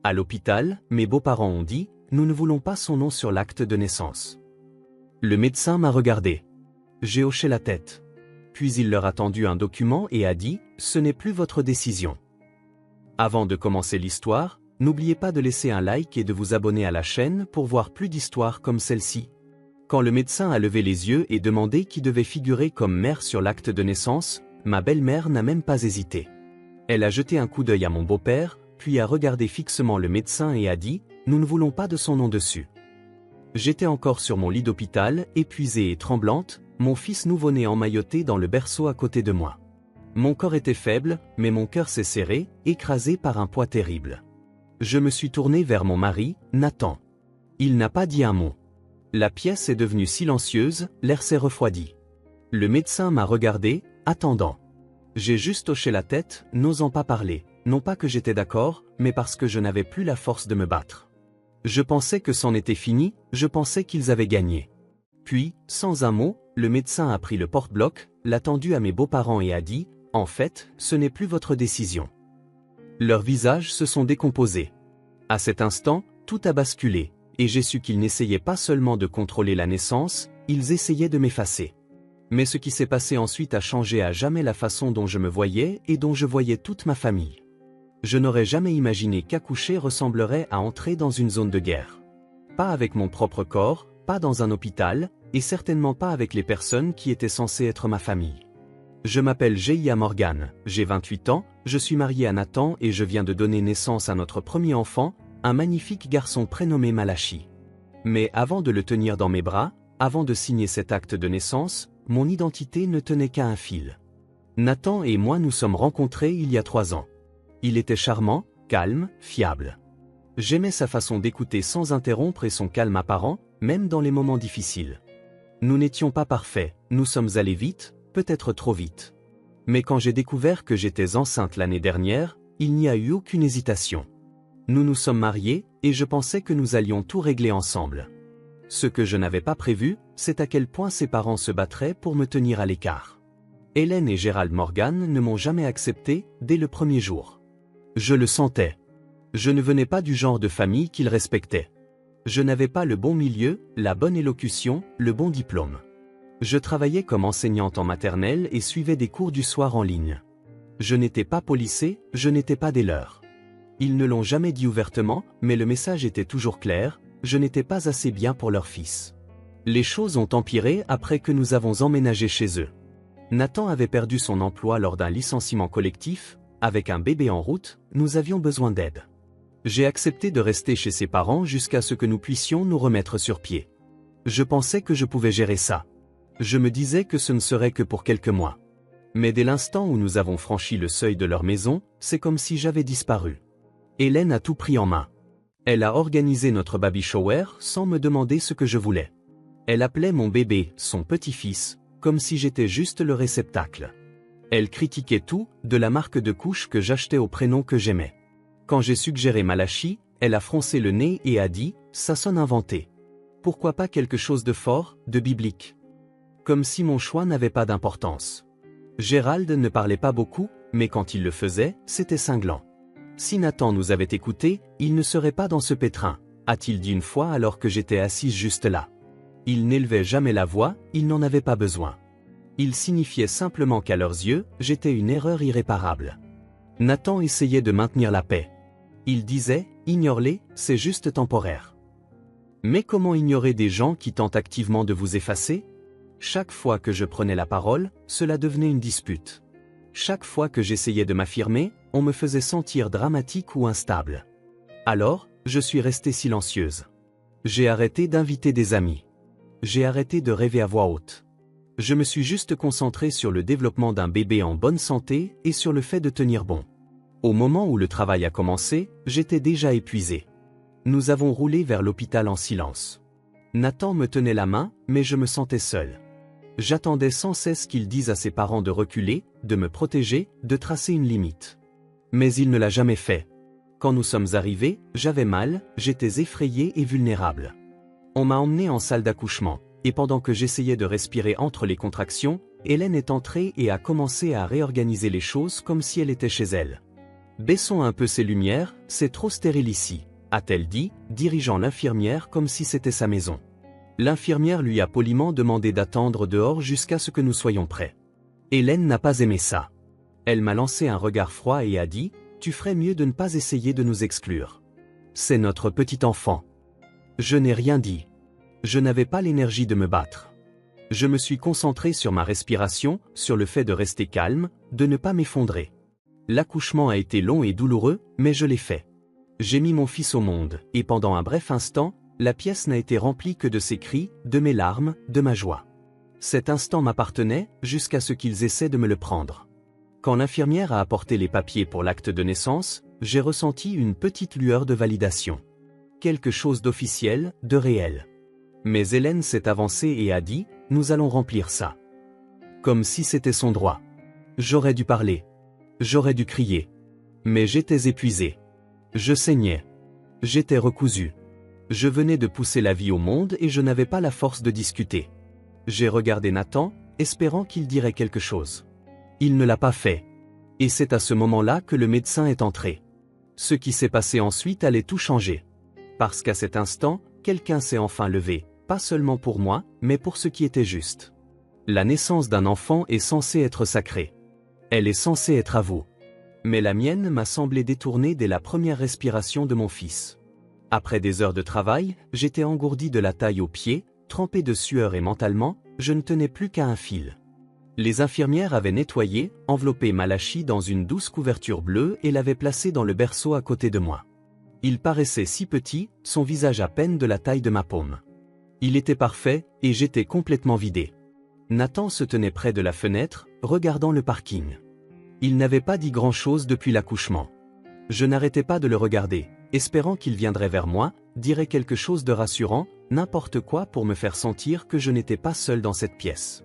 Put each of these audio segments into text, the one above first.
À l'hôpital, mes beaux-parents ont dit, nous ne voulons pas son nom sur l'acte de naissance. Le médecin m'a regardé. J'ai hoché la tête. Puis il leur a tendu un document et a dit, ce n'est plus votre décision. Avant de commencer l'histoire, n'oubliez pas de laisser un like et de vous abonner à la chaîne pour voir plus d'histoires comme celle-ci. Quand le médecin a levé les yeux et demandé qui devait figurer comme mère sur l'acte de naissance, ma belle-mère n'a même pas hésité. Elle a jeté un coup d'œil à mon beau-père, puis a regardé fixement le médecin et a dit, nous ne voulons pas de son nom dessus. J'étais encore sur mon lit d'hôpital, épuisée et tremblante, mon fils nouveau-né emmailloté dans le berceau à côté de moi. Mon corps était faible, mais mon cœur s'est serré, écrasé par un poids terrible. Je me suis tournée vers mon mari, Nathan. Il n'a pas dit un mot. La pièce est devenue silencieuse, l'air s'est refroidi. Le médecin m'a regardé, attendant. J'ai juste hoché la tête, n'osant pas parler, non pas que j'étais d'accord, mais parce que je n'avais plus la force de me battre. Je pensais que c'en était fini, je pensais qu'ils avaient gagné. Puis, sans un mot, le médecin a pris le porte-bloc, l'a tendu à mes beaux-parents et a dit, en fait, ce n'est plus votre décision. Leurs visages se sont décomposés. À cet instant, tout a basculé, et j'ai su qu'ils n'essayaient pas seulement de contrôler la naissance, ils essayaient de m'effacer. Mais ce qui s'est passé ensuite a changé à jamais la façon dont je me voyais et dont je voyais toute ma famille. Je n'aurais jamais imaginé qu'accoucher ressemblerait à entrer dans une zone de guerre. Pas avec mon propre corps, pas dans un hôpital, et certainement pas avec les personnes qui étaient censées être ma famille. Je m'appelle Geia Morgan, j'ai 28 ans, je suis mariée à Nathan et je viens de donner naissance à notre premier enfant, un magnifique garçon prénommé Malachi. Mais avant de le tenir dans mes bras, avant de signer cet acte de naissance, mon identité ne tenait qu'à un fil. Nathan et moi nous sommes rencontrés il y a 3 ans. Il était charmant, calme, fiable. J'aimais sa façon d'écouter sans interrompre et son calme apparent, même dans les moments difficiles. Nous n'étions pas parfaits, nous sommes allés vite, peut-être trop vite. Mais quand j'ai découvert que j'étais enceinte l'année dernière, il n'y a eu aucune hésitation. Nous nous sommes mariés, et je pensais que nous allions tout régler ensemble. Ce que je n'avais pas prévu, c'est à quel point ses parents se battraient pour me tenir à l'écart. Hélène et Gérald Morgan ne m'ont jamais accepté, dès le premier jour. Je le sentais. Je ne venais pas du genre de famille qu'ils respectaient. Je n'avais pas le bon milieu, la bonne élocution, le bon diplôme. Je travaillais comme enseignante en maternelle et suivais des cours du soir en ligne. Je n'étais pas policée, je n'étais pas des leurs. Ils ne l'ont jamais dit ouvertement, mais le message était toujours clair, je n'étais pas assez bien pour leur fils. Les choses ont empiré après que nous avons emménagé chez eux. Nathan avait perdu son emploi lors d'un licenciement collectif, avec un bébé en route, nous avions besoin d'aide. J'ai accepté de rester chez ses parents jusqu'à ce que nous puissions nous remettre sur pied. Je pensais que je pouvais gérer ça. Je me disais que ce ne serait que pour quelques mois. Mais dès l'instant où nous avons franchi le seuil de leur maison, c'est comme si j'avais disparu. Hélène a tout pris en main. Elle a organisé notre baby shower sans me demander ce que je voulais. Elle appelait mon bébé son petit-fils, comme si j'étais juste le réceptacle. Elle critiquait tout, de la marque de couche que j'achetais au prénom que j'aimais. Quand j'ai suggéré Malachi, elle a froncé le nez et a dit « ça sonne inventé. Pourquoi pas quelque chose de fort, de biblique ?» Comme si mon choix n'avait pas d'importance. Gérald ne parlait pas beaucoup, mais quand il le faisait, c'était cinglant. Si Nathan nous avait écoutés, il ne serait pas dans ce pétrin, a-t-il dit une fois alors que j'étais assise juste là. Il n'élevait jamais la voix, il n'en avait pas besoin. Il signifiait simplement qu'à leurs yeux, j'étais une erreur irréparable. Nathan essayait de maintenir la paix. Il disait, ignore-les, c'est juste temporaire. Mais comment ignorer des gens qui tentent activement de vous effacer ? Chaque fois que je prenais la parole, cela devenait une dispute. Chaque fois que j'essayais de m'affirmer, on me faisait sentir dramatique ou instable. Alors, je suis restée silencieuse. J'ai arrêté d'inviter des amis. J'ai arrêté de rêver à voix haute. Je me suis juste concentrée sur le développement d'un bébé en bonne santé et sur le fait de tenir bon. Au moment où le travail a commencé, j'étais déjà épuisée. Nous avons roulé vers l'hôpital en silence. Nathan me tenait la main, mais je me sentais seule. J'attendais sans cesse qu'il dise à ses parents de reculer, de me protéger, de tracer une limite. Mais il ne l'a jamais fait. Quand nous sommes arrivés, j'avais mal, j'étais effrayée et vulnérable. On m'a emmenée en salle d'accouchement, et pendant que j'essayais de respirer entre les contractions, Hélène est entrée et a commencé à réorganiser les choses comme si elle était chez elle. Baissons un peu ces lumières, c'est trop stérile ici, a-t-elle dit, dirigeant l'infirmière comme si c'était sa maison. L'infirmière lui a poliment demandé d'attendre dehors jusqu'à ce que nous soyons prêts. Hélène n'a pas aimé ça. Elle m'a lancé un regard froid et a dit, « Tu ferais mieux de ne pas essayer de nous exclure. C'est notre petit enfant. » Je n'ai rien dit. Je n'avais pas l'énergie de me battre. Je me suis concentré sur ma respiration, sur le fait de rester calme, de ne pas m'effondrer. L'accouchement a été long et douloureux, mais je l'ai fait. J'ai mis mon fils au monde, et pendant un bref instant, la pièce n'a été remplie que de ses cris, de mes larmes, de ma joie. Cet instant m'appartenait, jusqu'à ce qu'ils essaient de me le prendre. Quand l'infirmière a apporté les papiers pour l'acte de naissance, j'ai ressenti une petite lueur de validation. Quelque chose d'officiel, de réel. Mais Hélène s'est avancée et a dit, « Nous allons remplir ça. » Comme si c'était son droit. J'aurais dû parler. J'aurais dû crier. Mais j'étais épuisé. Je saignais. J'étais recousu. Je venais de pousser la vie au monde et je n'avais pas la force de discuter. J'ai regardé Nathan, espérant qu'il dirait quelque chose. Il ne l'a pas fait. Et c'est à ce moment-là que le médecin est entré. Ce qui s'est passé ensuite allait tout changer. Parce qu'à cet instant, quelqu'un s'est enfin levé, pas seulement pour moi, mais pour ce qui était juste. La naissance d'un enfant est censée être sacrée. Elle est censée être à vous. Mais la mienne m'a semblé détournée dès la première respiration de mon fils. Après des heures de travail, j'étais engourdi de la taille aux pieds, trempé de sueur et mentalement, je ne tenais plus qu'à un fil. Les infirmières avaient nettoyé, enveloppé Malachi dans une douce couverture bleue et l'avaient placé dans le berceau à côté de moi. Il paraissait si petit, son visage à peine de la taille de ma paume. Il était parfait, et j'étais complètement vidé. Nathan se tenait près de la fenêtre, regardant le parking. Il n'avait pas dit grand-chose depuis l'accouchement. Je n'arrêtais pas de le regarder, espérant qu'il viendrait vers moi, dirait quelque chose de rassurant, n'importe quoi pour me faire sentir que je n'étais pas seul dans cette pièce.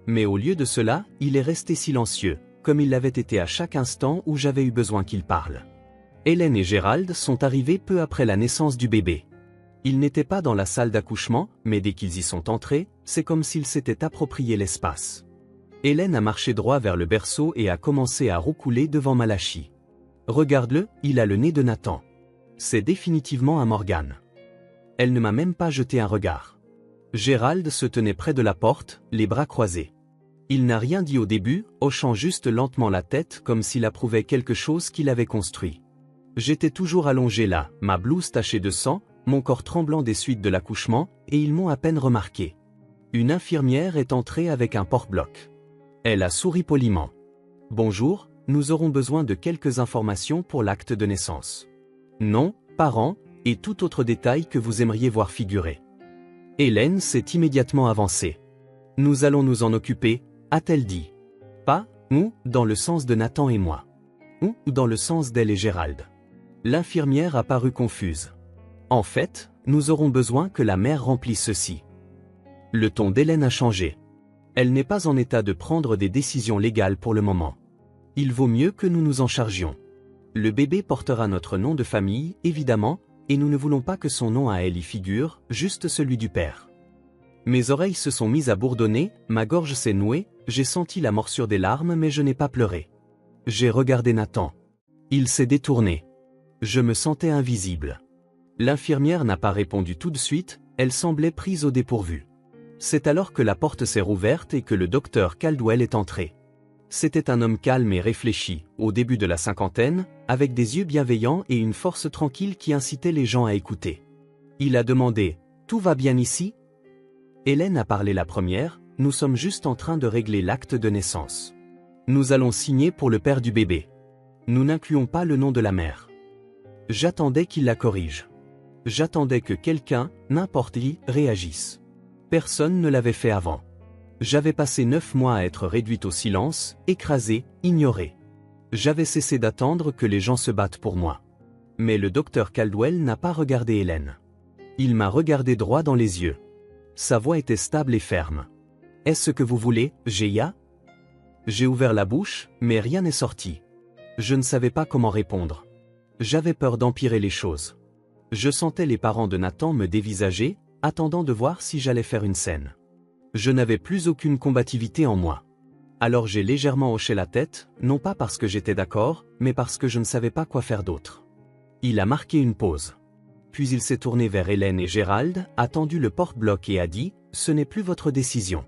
Mais au lieu de cela, il est resté silencieux, comme il l'avait été à chaque instant où j'avais eu besoin qu'il parle. Hélène et Gérald sont arrivés peu après la naissance du bébé. Ils n'étaient pas dans la salle d'accouchement, mais dès qu'ils y sont entrés, c'est comme s'ils s'étaient approprié l'espace. Hélène a marché droit vers le berceau et a commencé à roucouler devant Malachi. Regarde-le, il a le nez de Nathan. C'est définitivement un Morgan. Elle ne m'a même pas jeté un regard. Gérald se tenait près de la porte, les bras croisés. Il n'a rien dit au début, hochant juste lentement la tête comme s'il approuvait quelque chose qu'il avait construit. J'étais toujours allongé là, ma blouse tachée de sang, mon corps tremblant des suites de l'accouchement, et ils m'ont à peine remarqué. Une infirmière est entrée avec un porte-bloc. Elle a souri poliment. « Bonjour, nous aurons besoin de quelques informations pour l'acte de naissance. Nom, parents, et tout autre détail que vous aimeriez voir figurer. » Hélène s'est immédiatement avancée. « Nous allons nous en occuper, a-t-elle dit. Pas, ou, dans le sens de Nathan et moi. Ou, dans le sens d'elle et Gérald. » L'infirmière a paru confuse. « En fait, nous aurons besoin que la mère remplisse ceci. » Le ton d'Hélène a changé. Elle n'est pas en état de prendre des décisions légales pour le moment. Il vaut mieux que nous nous en chargions. Le bébé portera notre nom de famille, évidemment, et nous ne voulons pas que son nom à elle y figure, juste celui du père. Mes oreilles se sont mises à bourdonner, ma gorge s'est nouée, j'ai senti la morsure des larmes mais je n'ai pas pleuré. J'ai regardé Nathan. Il s'est détourné. Je me sentais invisible. L'infirmière n'a pas répondu tout de suite, elle semblait prise au dépourvu. C'est alors que la porte s'est rouverte et que le docteur Caldwell est entré. C'était un homme calme et réfléchi, au début de la cinquantaine, avec des yeux bienveillants et une force tranquille qui incitait les gens à écouter. Il a demandé « Tout va bien ici ?» Hélène a parlé la première, « Nous sommes juste en train de régler l'acte de naissance. Nous allons signer pour le père du bébé. Nous n'incluons pas le nom de la mère. » J'attendais qu'il la corrige. J'attendais que quelqu'un, n'importe qui, réagisse. Personne ne l'avait fait avant. J'avais passé 9 mois à être réduite au silence, écrasée, ignorée. J'avais cessé d'attendre que les gens se battent pour moi. Mais le docteur Caldwell n'a pas regardé Hélène. Il m'a regardé droit dans les yeux. Sa voix était stable et ferme. « Est-ce ce que vous voulez, Géa ?» J'ai ouvert la bouche, mais rien n'est sorti. Je ne savais pas comment répondre. J'avais peur d'empirer les choses. Je sentais les parents de Nathan me dévisager, attendant de voir si j'allais faire une scène. Je n'avais plus aucune combativité en moi. Alors j'ai légèrement hoché la tête, non pas parce que j'étais d'accord, mais parce que je ne savais pas quoi faire d'autre. Il a marqué une pause. Puis il s'est tourné vers Hélène et Gérald, a tendu le porte-bloc et a dit « Ce n'est plus votre décision ».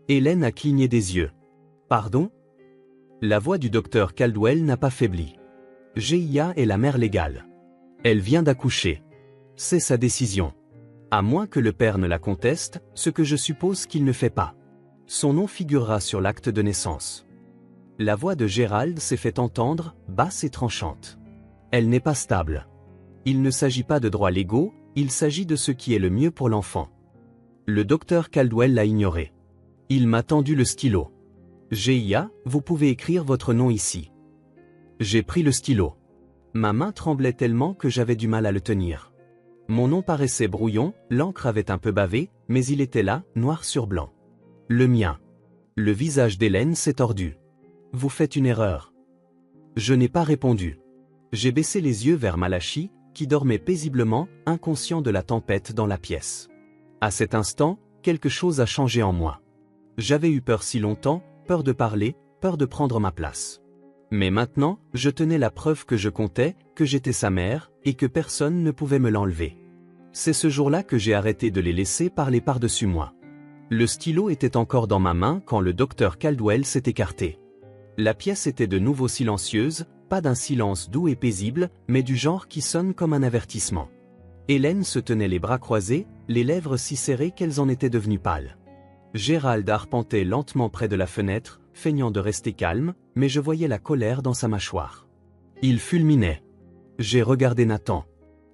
Hélène a cligné des yeux. « Pardon ?» La voix du docteur Caldwell n'a pas faibli. GIA est la mère légale. Elle vient d'accoucher. C'est sa décision. À moins que le père ne la conteste, ce que je suppose qu'il ne fait pas. Son nom figurera sur l'acte de naissance. La voix de Gérald s'est fait entendre, basse et tranchante. Elle n'est pas stable. Il ne s'agit pas de droits légaux, il s'agit de ce qui est le mieux pour l'enfant. Le docteur Caldwell l'a ignoré. Il m'a tendu le stylo. GIA, vous pouvez écrire votre nom ici. J'ai pris le stylo. Ma main tremblait tellement que j'avais du mal à le tenir. Mon nom paraissait brouillon, l'encre avait un peu bavé, mais il était là, noir sur blanc. Le mien. Le visage d'Hélène s'est tordu. Vous faites une erreur. Je n'ai pas répondu. J'ai baissé les yeux vers Malachi, qui dormait paisiblement, inconscient de la tempête dans la pièce. À cet instant, quelque chose a changé en moi. J'avais eu peur si longtemps, peur de parler, peur de prendre ma place. Mais maintenant, je tenais la preuve que je comptais, que j'étais sa mère, et que personne ne pouvait me l'enlever. C'est ce jour-là que j'ai arrêté de les laisser parler par-dessus moi. Le stylo était encore dans ma main quand le docteur Caldwell s'est écarté. La pièce était de nouveau silencieuse, pas d'un silence doux et paisible, mais du genre qui sonne comme un avertissement. Hélène se tenait les bras croisés, les lèvres si serrées qu'elles en étaient devenues pâles. Gérald arpentait lentement près de la fenêtre, feignant de rester calme, mais je voyais la colère dans sa mâchoire. Il fulminait. J'ai regardé Nathan.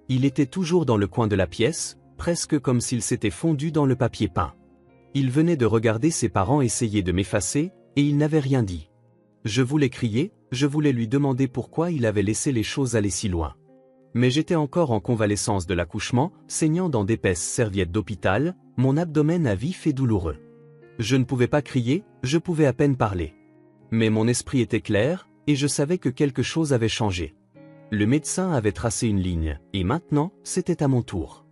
Il était toujours dans le coin de la pièce, presque comme s'il s'était fondu dans le papier peint. Il venait de regarder ses parents essayer de m'effacer, et il n'avait rien dit. Je voulais crier, je voulais lui demander pourquoi il avait laissé les choses aller si loin. Mais j'étais encore en convalescence de l'accouchement, saignant dans d'épaisses serviettes d'hôpital, mon abdomen à vif et douloureux. Je ne pouvais pas crier, je pouvais à peine parler. Mais mon esprit était clair, et je savais que quelque chose avait changé. Le médecin avait tracé une ligne, et maintenant, c'était à mon tour.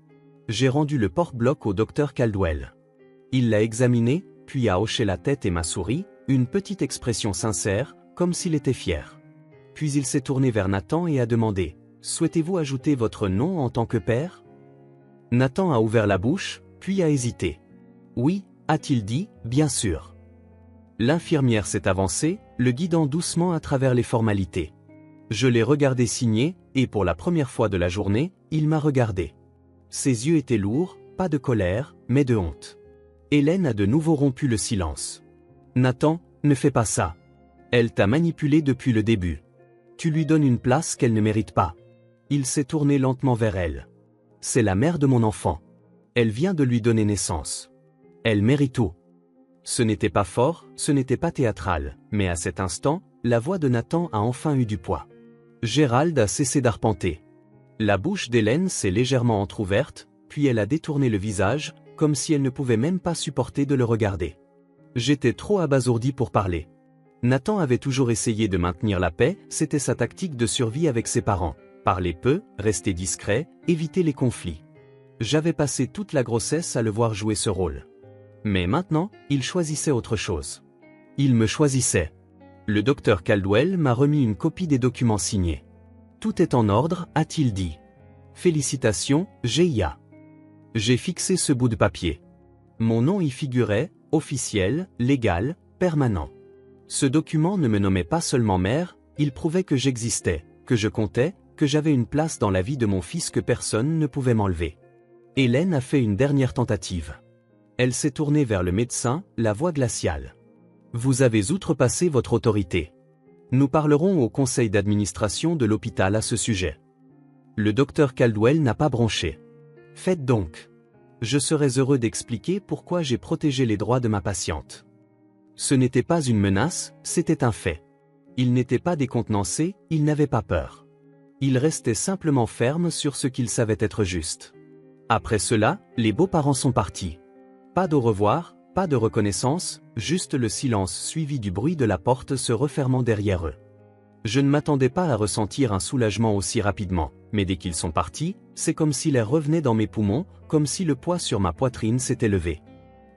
J'ai rendu le porte-bloc au docteur Caldwell. Il l'a examiné, puis a hoché la tête et m'a souri, une petite expression sincère, comme s'il était fier. Puis il s'est tourné vers Nathan et a demandé « Souhaitez-vous ajouter votre nom en tant que père ?» Nathan a ouvert la bouche, puis a hésité. « Oui » a-t-il dit, « bien sûr. » L'infirmière s'est avancée, le guidant doucement à travers les formalités. Je l'ai regardé signer, et pour la première fois de la journée, il m'a regardé. Ses yeux étaient lourds, pas de colère, mais de honte. Hélène a de nouveau rompu le silence. « Nathan, ne fais pas ça. Elle t'a manipulé depuis le début. Tu lui donnes une place qu'elle ne mérite pas. » Il s'est tourné lentement vers elle. « C'est la mère de mon enfant. Elle vient de lui donner naissance. Elle mérite tout. » Ce n'était pas fort, ce n'était pas théâtral, mais à cet instant, la voix de Nathan a enfin eu du poids. Gérald a cessé d'arpenter. La bouche d'Hélène s'est légèrement entr'ouverte, puis elle a détourné le visage, comme si elle ne pouvait même pas supporter de le regarder. J'étais trop abasourdi pour parler. Nathan avait toujours essayé de maintenir la paix, c'était sa tactique de survie avec ses parents. Parler peu, rester discret, éviter les conflits. J'avais passé toute la grossesse à le voir jouer ce rôle. Mais maintenant, il choisissait autre chose. Il me choisissait. Le docteur Caldwell m'a remis une copie des documents signés. Tout est en ordre, a-t-il dit. Félicitations, GIA. J'ai fixé ce bout de papier. Mon nom y figurait, officiel, légal, permanent. Ce document ne me nommait pas seulement mère, il prouvait que j'existais, que je comptais, que j'avais une place dans la vie de mon fils que personne ne pouvait m'enlever. Hélène a fait une dernière tentative. Elle s'est tournée vers le médecin, la voix glaciale. Vous avez outrepassé votre autorité. Nous parlerons au conseil d'administration de l'hôpital à ce sujet. Le docteur Caldwell n'a pas bronché. Faites donc. Je serais heureux d'expliquer pourquoi j'ai protégé les droits de ma patiente. Ce n'était pas une menace, c'était un fait. Il n'était pas décontenancé, il n'avait pas peur. Il restait simplement ferme sur ce qu'il savait être juste. Après cela, les beaux-parents sont partis. Pas d'au revoir, pas de reconnaissance, juste le silence suivi du bruit de la porte se refermant derrière eux. Je ne m'attendais pas à ressentir un soulagement aussi rapidement, mais dès qu'ils sont partis, c'est comme si l'air revenait dans mes poumons, comme si le poids sur ma poitrine s'était levé.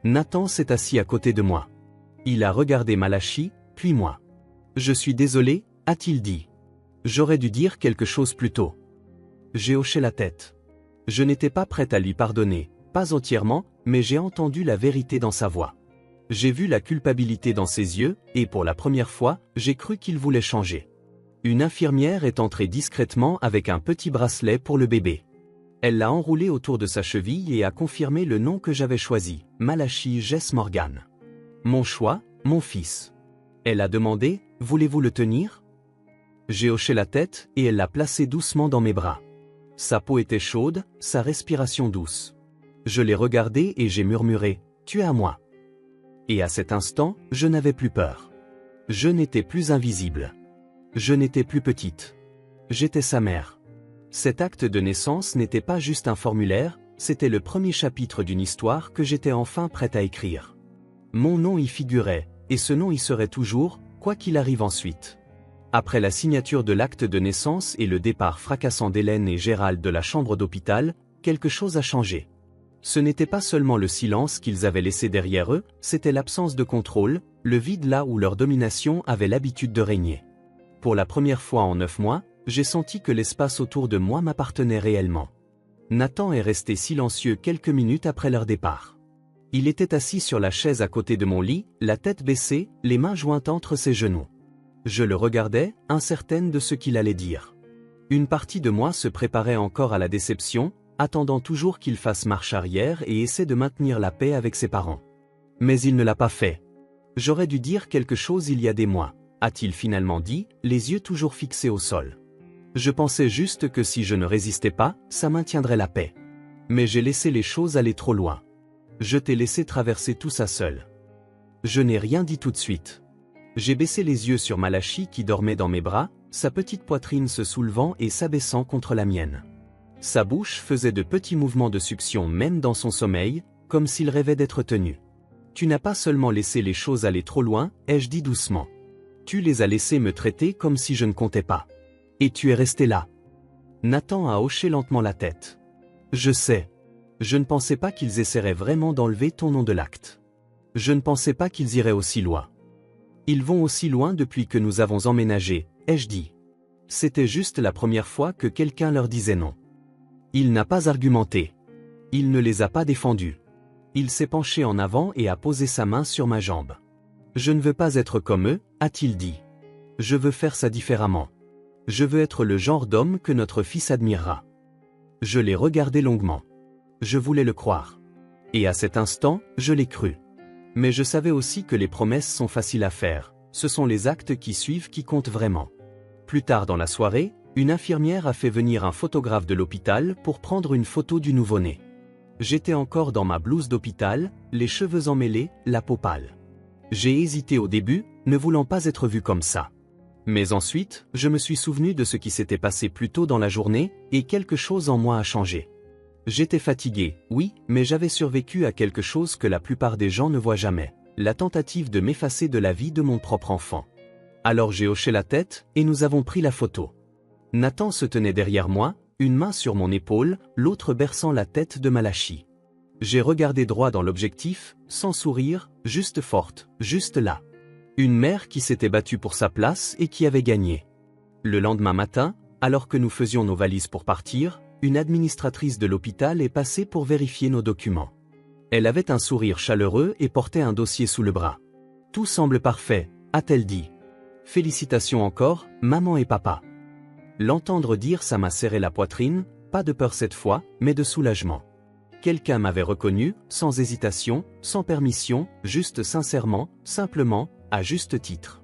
Nathan s'est assis à côté de moi. Il a regardé Malachi, puis moi. Je suis désolé, a-t-il dit. J'aurais dû dire quelque chose plus tôt. J'ai hoché la tête. Je n'étais pas prête à lui pardonner, pas entièrement, mais j'ai entendu la vérité dans sa voix. J'ai vu la culpabilité dans ses yeux, et pour la première fois, j'ai cru qu'il voulait changer. Une infirmière est entrée discrètement avec un petit bracelet pour le bébé. Elle l'a enroulé autour de sa cheville et a confirmé le nom que j'avais choisi, Malachi Jess Morgan. Mon choix, mon fils. Elle a demandé, voulez-vous le tenir? J'ai hoché la tête et elle l'a placé doucement dans mes bras. Sa peau était chaude, sa respiration douce. Je l'ai regardé et j'ai murmuré, tu es à moi. Et à cet instant, je n'avais plus peur. Je n'étais plus invisible. Je n'étais plus petite. J'étais sa mère. Cet acte de naissance n'était pas juste un formulaire, c'était le premier chapitre d'une histoire que j'étais enfin prête à écrire. Mon nom y figurait, et ce nom y serait toujours, quoi qu'il arrive ensuite. Après la signature de l'acte de naissance et le départ fracassant d'Hélène et Gérald de la chambre d'hôpital, quelque chose a changé. Ce n'était pas seulement le silence qu'ils avaient laissé derrière eux, c'était l'absence de contrôle, le vide là où leur domination avait l'habitude de régner. Pour la première fois en 9 mois, j'ai senti que l'espace autour de moi m'appartenait réellement. Nathan est resté silencieux quelques minutes après leur départ. Il était assis sur la chaise à côté de mon lit, la tête baissée, les mains jointes entre ses genoux. Je le regardais, incertaine de ce qu'il allait dire. Une partie de moi se préparait encore à la déception, attendant toujours qu'il fasse marche arrière et essaie de maintenir la paix avec ses parents. Mais il ne l'a pas fait. J'aurais dû dire quelque chose il y a des mois, a-t-il finalement dit, les yeux toujours fixés au sol. Je pensais juste que si je ne résistais pas, ça maintiendrait la paix. Mais j'ai laissé les choses aller trop loin. Je t'ai laissé traverser tout ça seul. Je n'ai rien dit tout de suite. J'ai baissé les yeux sur Malachi qui dormait dans mes bras, sa petite poitrine se soulevant et s'abaissant contre la mienne. Sa bouche faisait de petits mouvements de succion même dans son sommeil, comme s'il rêvait d'être tenu. Tu n'as pas seulement laissé les choses aller trop loin, ai-je dit doucement. Tu les as laissés me traiter comme si je ne comptais pas. Et tu es resté là. Nathan a hoché lentement la tête. Je sais. Je ne pensais pas qu'ils essaieraient vraiment d'enlever ton nom de l'acte. Je ne pensais pas qu'ils iraient aussi loin. Ils vont aussi loin depuis que nous avons emménagé, ai-je dit. C'était juste la première fois que quelqu'un leur disait non. Il n'a pas argumenté. Il ne les a pas défendus. Il s'est penché en avant et a posé sa main sur ma jambe. Je ne veux pas être comme eux, a-t-il dit. Je veux faire ça différemment. Je veux être le genre d'homme que notre fils admirera. Je l'ai regardé longuement. Je voulais le croire. Et à cet instant, je l'ai cru. Mais je savais aussi que les promesses sont faciles à faire, ce sont les actes qui suivent qui comptent vraiment. Plus tard dans la soirée, une infirmière a fait venir un photographe de l'hôpital pour prendre une photo du nouveau-né. J'étais encore dans ma blouse d'hôpital, les cheveux emmêlés, la peau pâle. J'ai hésité au début, ne voulant pas être vu comme ça. Mais ensuite, je me suis souvenu de ce qui s'était passé plus tôt dans la journée, et quelque chose en moi a changé. J'étais fatigué, oui, mais j'avais survécu à quelque chose que la plupart des gens ne voient jamais, la tentative de m'effacer de la vie de mon propre enfant. Alors j'ai hoché la tête, et nous avons pris la photo. Nathan se tenait derrière moi, une main sur mon épaule, l'autre berçant la tête de Malachi. J'ai regardé droit dans l'objectif, sans sourire, juste forte, juste là. Une mère qui s'était battue pour sa place et qui avait gagné. Le lendemain matin, alors que nous faisions nos valises pour partir, une administratrice de l'hôpital est passée pour vérifier nos documents. Elle avait un sourire chaleureux et portait un dossier sous le bras. « Tout semble parfait », a-t-elle dit. « Félicitations encore, maman et papa. » L'entendre dire ça m'a serré la poitrine, pas de peur cette fois, mais de soulagement. Quelqu'un m'avait reconnu, sans hésitation, sans permission, juste sincèrement, simplement, à juste titre.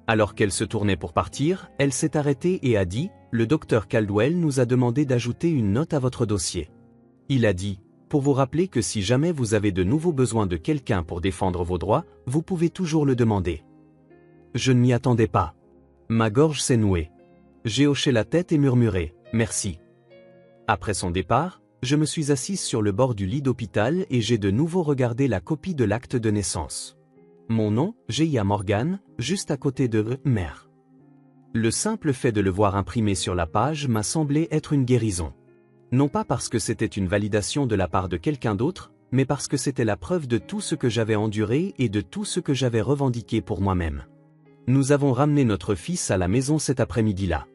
Alors qu'elle se tournait pour partir, elle s'est arrêtée et a dit « Le docteur Caldwell nous a demandé d'ajouter une note à votre dossier. Il a dit, pour vous rappeler que si jamais vous avez de nouveaux besoins de quelqu'un pour défendre vos droits, vous pouvez toujours le demander. » Je ne m'y attendais pas. Ma gorge s'est nouée. J'ai hoché la tête et murmuré « Merci ». Après son départ, je me suis assise sur le bord du lit d'hôpital et j'ai de nouveau regardé la copie de l'acte de naissance. Mon nom, G.I.A. Morgan, juste à côté de « mère ». Le simple fait de le voir imprimé sur la page m'a semblé être une guérison. Non pas parce que c'était une validation de la part de quelqu'un d'autre, mais parce que c'était la preuve de tout ce que j'avais enduré et de tout ce que j'avais revendiqué pour moi-même. Nous avons ramené notre fils à la maison cet après-midi-là.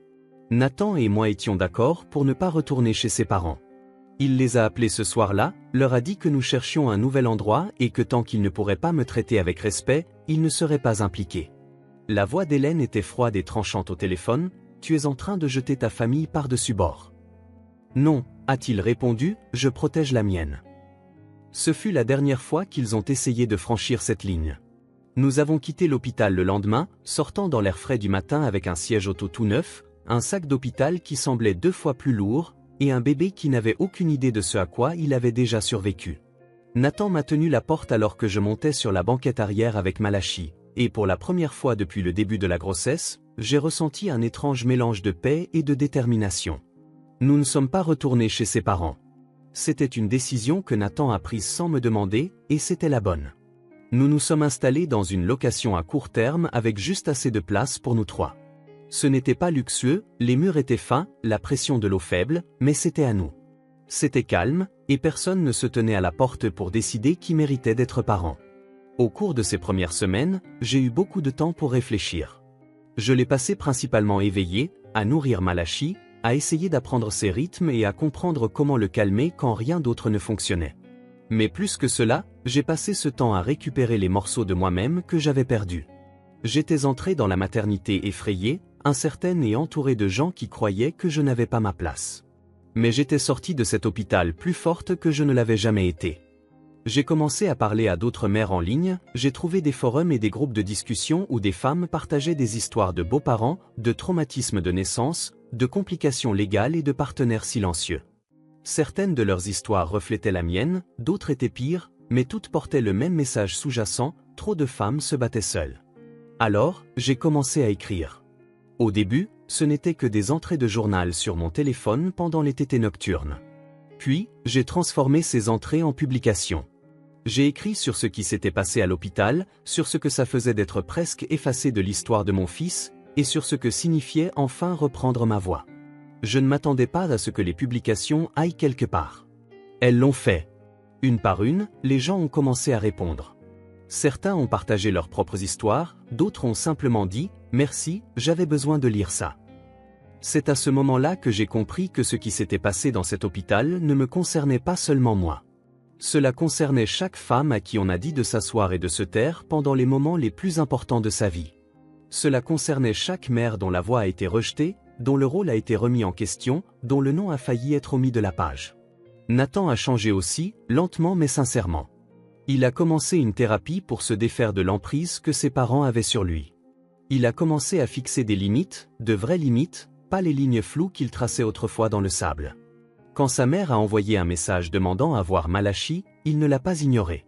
Nathan et moi étions d'accord pour ne pas retourner chez ses parents. Il les a appelés ce soir-là, leur a dit que nous cherchions un nouvel endroit et que tant qu'il ne pourrait pas me traiter avec respect, il ne serait pas impliqué. La voix d'Hélène était froide et tranchante au téléphone. « Tu es en train de jeter ta famille par-dessus bord. » « Non, a-t-il répondu, je protège la mienne. » Ce fut la dernière fois qu'ils ont essayé de franchir cette ligne. Nous avons quitté l'hôpital le lendemain, sortant dans l'air frais du matin avec un siège auto tout neuf, un sac d'hôpital qui semblait 2 fois plus lourd, et un bébé qui n'avait aucune idée de ce à quoi il avait déjà survécu. Nathan m'a tenu la porte alors que je montais sur la banquette arrière avec Malachi, et pour la première fois depuis le début de la grossesse, j'ai ressenti un étrange mélange de paix et de détermination. Nous ne sommes pas retournés chez ses parents. C'était une décision que Nathan a prise sans me demander, et c'était la bonne. Nous nous sommes installés dans une location à court terme avec juste assez de place pour nous 3. Ce n'était pas luxueux, les murs étaient fins, la pression de l'eau faible, mais c'était à nous. C'était calme, et personne ne se tenait à la porte pour décider qui méritait d'être parent. Au cours de ces premières semaines, j'ai eu beaucoup de temps pour réfléchir. Je l'ai passé principalement éveillé, à nourrir Malachi, à essayer d'apprendre ses rythmes et à comprendre comment le calmer quand rien d'autre ne fonctionnait. Mais plus que cela, j'ai passé ce temps à récupérer les morceaux de moi-même que j'avais perdus. J'étais entré dans la maternité effrayé, incertaine et entouré de gens qui croyaient que je n'avais pas ma place. Mais j'étais sorti de cet hôpital plus forte que je ne l'avais jamais été. J'ai commencé à parler à d'autres mères en ligne, j'ai trouvé des forums et des groupes de discussion où des femmes partageaient des histoires de beaux-parents, de traumatismes de naissance, de complications légales et de partenaires silencieux. Certaines de leurs histoires reflétaient la mienne, d'autres étaient pires, mais toutes portaient le même message sous-jacent, trop de femmes se battaient seules. Alors, j'ai commencé à écrire. Au début, ce n'était que des entrées de journal sur mon téléphone pendant les tétées nocturnes. Puis, j'ai transformé ces entrées en publications. J'ai écrit sur ce qui s'était passé à l'hôpital, sur ce que ça faisait d'être presque effacé de l'histoire de mon fils, et sur ce que signifiait enfin reprendre ma voix. Je ne m'attendais pas à ce que les publications aillent quelque part. Elles l'ont fait. Une par une, les gens ont commencé à répondre. Certains ont partagé leurs propres histoires, d'autres ont simplement dit « Merci, j'avais besoin de lire ça ». C'est à ce moment-là que j'ai compris que ce qui s'était passé dans cet hôpital ne me concernait pas seulement moi. Cela concernait chaque femme à qui on a dit de s'asseoir et de se taire pendant les moments les plus importants de sa vie. Cela concernait chaque mère dont la voix a été rejetée, dont le rôle a été remis en question, dont le nom a failli être omis de la page. Nathan a changé aussi, lentement mais sincèrement. Il a commencé une thérapie pour se défaire de l'emprise que ses parents avaient sur lui. Il a commencé à fixer des limites, de vraies limites, pas les lignes floues qu'il traçait autrefois dans le sable. Quand sa mère a envoyé un message demandant à voir Malachi, il ne l'a pas ignoré.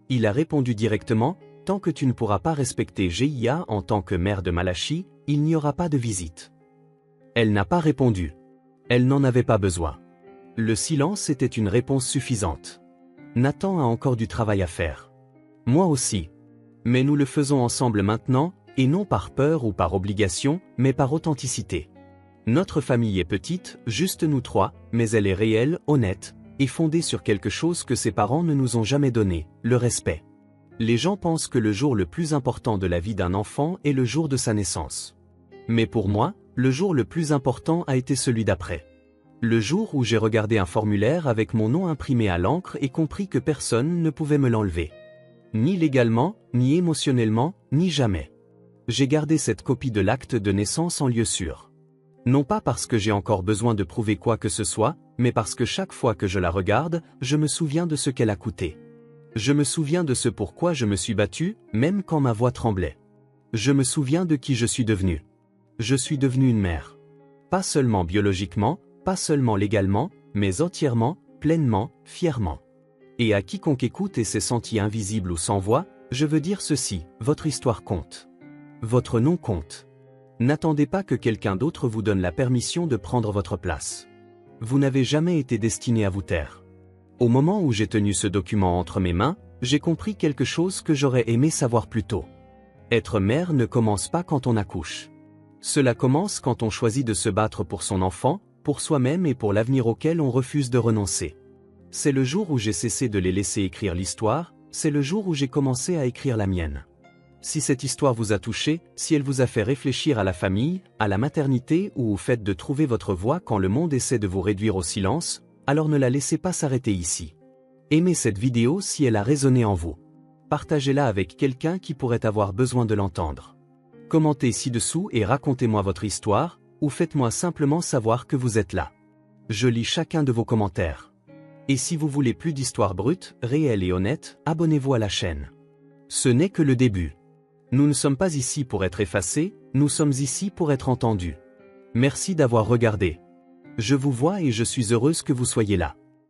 Il a répondu directement « Tant que tu ne pourras pas respecter GIA en tant que mère de Malachi, il n'y aura pas de visite. » Elle n'a pas répondu. Elle n'en avait pas besoin. Le silence était une réponse suffisante. Nathan a encore du travail à faire. Moi aussi. Mais nous le faisons ensemble maintenant, et non par peur ou par obligation, mais par authenticité. Notre famille est petite, juste nous 3, mais elle est réelle, honnête, et fondée sur quelque chose que ses parents ne nous ont jamais donné, le respect. Les gens pensent que le jour le plus important de la vie d'un enfant est le jour de sa naissance. Mais pour moi, le jour le plus important a été celui d'après. Le jour où j'ai regardé un formulaire avec mon nom imprimé à l'encre et compris que personne ne pouvait me l'enlever. Ni légalement, ni émotionnellement, ni jamais. J'ai gardé cette copie de l'acte de naissance en lieu sûr. Non pas parce que j'ai encore besoin de prouver quoi que ce soit, mais parce que chaque fois que je la regarde, je me souviens de ce qu'elle a coûté. Je me souviens de ce pourquoi je me suis battu, même quand ma voix tremblait. Je me souviens de qui je suis devenu. Je suis devenu une mère. Pas seulement biologiquement, pas seulement légalement, mais entièrement, pleinement, fièrement. Et à quiconque écoute et s'est senti invisible ou sans voix, je veux dire ceci, votre histoire compte. Votre nom compte. N'attendez pas que quelqu'un d'autre vous donne la permission de prendre votre place. Vous n'avez jamais été destiné à vous taire. Au moment où j'ai tenu ce document entre mes mains, j'ai compris quelque chose que j'aurais aimé savoir plus tôt. Être mère ne commence pas quand on accouche. Cela commence quand on choisit de se battre pour son enfant, pour soi-même et pour l'avenir auquel on refuse de renoncer. C'est le jour où j'ai cessé de les laisser écrire l'histoire, c'est le jour où j'ai commencé à écrire la mienne. Si cette histoire vous a touché, si elle vous a fait réfléchir à la famille, à la maternité ou au fait de trouver votre voix quand le monde essaie de vous réduire au silence, alors ne la laissez pas s'arrêter ici. Aimez cette vidéo si elle a résonné en vous. Partagez-la avec quelqu'un qui pourrait avoir besoin de l'entendre. Commentez ci-dessous et racontez-moi votre histoire, ou faites-moi simplement savoir que vous êtes là. Je lis chacun de vos commentaires. Et si vous voulez plus d'histoires brutes, réelles et honnêtes, abonnez-vous à la chaîne. Ce n'est que le début. Nous ne sommes pas ici pour être effacés, nous sommes ici pour être entendus. Merci d'avoir regardé. Je vous vois et je suis heureuse que vous soyez là.